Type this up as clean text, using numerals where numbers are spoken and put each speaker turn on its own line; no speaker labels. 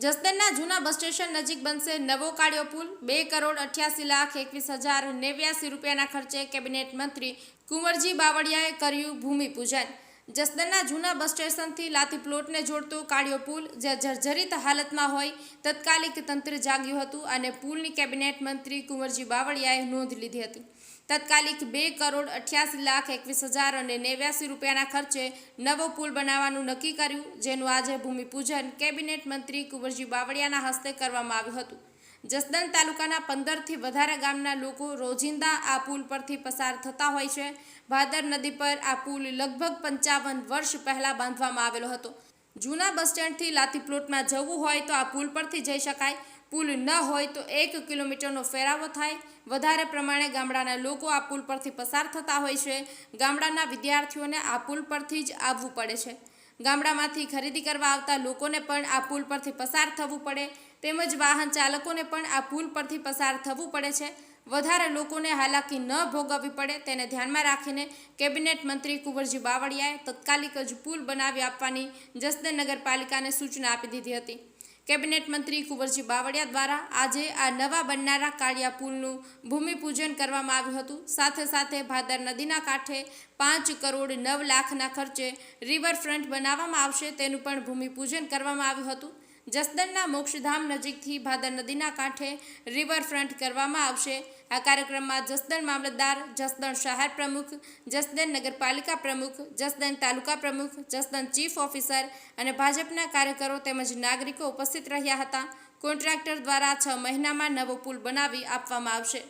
જસદણના જૂના bus station નજીક બનશે નવો કાળિયો પુલ। 2,88,81,089 રૂપિયાના ખર્ચે કેબિનેટ મંત્રી કુંવરજી બાવળિયાએ કર્યું ભૂમિપૂજન। જસદણના જૂના બસ સ્ટેશનથી લાથી પ્લોટને જોડતો કાળિયો પુલ જે જર્જરિત હાલતમાં હોય તત્કાલિક તંત્ર જાગ્યું હતું અને પુલની કેબિનેટ મંત્રી કુંવરજી બાવળિયાએ નોંધ લીધી હતી। તત્કાલિક 2,88,21,089 રૂપિયાના ખર્ચે નવો પુલ બનાવવાનું નક્કી કર્યું, જેનું આજે ભૂમિપૂજન કેબિનેટ મંત્રી કુંવરજી બાવળિયાના હસ્તે કરવામાં આવ્યું હતું। જસદણ તાલુકાના 15થી વધારે ગામના લોકો રોજિંદા આ પુલ પરથી પસાર થતા હોય છે। ભાદર નદી પર આ પુલ લગભગ 55 વર્ષ પહેલા બાંધવામાં આવેલો હતો। જૂના બસ સ્ટેન્ડથી લાથી પ્લોટમાં જવું હોય તો આ પુલ પરથી જઈ શકાય। પુલ ન હોય તો 1 કિલોમીટરનો ફેરાવો થાય। વધારે પ્રમાણે ગામડાના લોકો આ પુલ પરથી પસાર થતા હોય છે। ગામડાના વિદ્યાર્થીઓને આ પુલ પરથી જ આવવું પડે છે। ગામડામાંથી ખરીદી કરવા આવતા લોકોને પણ આ પુલ પરથી પસાર થવું પડે, તેમજ વાહન ચાલકોને પણ આ પુલ પરથી પસાર થવું પડે છે। વધારે લોકોને હાલાકી ન ભોગવવી પડે તેને ધ્યાનમાં રાખીને કેબિનેટ મંત્રી કુંવરજી બાવળિયાએ તત્કાલિક જ પુલ બનાવી આપવાની જસદણ નગરપાલિકાને સૂચના આપી દીધી હતી। કેબિનેટ મંત્રી કુંવરજી બાવળિયા દ્વારા આજે આ નવા બનનારા કાળિયા પુલનું ભૂમિપૂજન કરવામાં આવ્યું હતું। સાથે સાથે ભાદર નદીના કાંઠે 5 કરોડ 9 લાખના ખર્ચે રિવરફ્રન્ટ બનાવવામાં આવશે, તેનું પણ ભૂમિપૂજન કરવામાં આવ્યું હતું। જસદણના મોક્ષધામ નજીકથી ભાદર નદીના કાંઠે રિવરફ્રન્ટ કરવામાં આવશે। આ કાર્યક્રમમાં જસદણ મામલતદાર, જસદણ શહેર પ્રમુખ, જસદણ નગરપાલિકા પ્રમુખ, જસદણ તાલુકા પ્રમુખ, જસદણ ચીફ ઓફિસર અને ભાજપના કાર્યકરો તેમજ નાગરિકો ઉપસ્થિત રહ્યા હતા। કોન્ટ્રાક્ટર દ્વારા 6 મહિનામાં નવો પુલ બનાવી આપવામાં આવશે।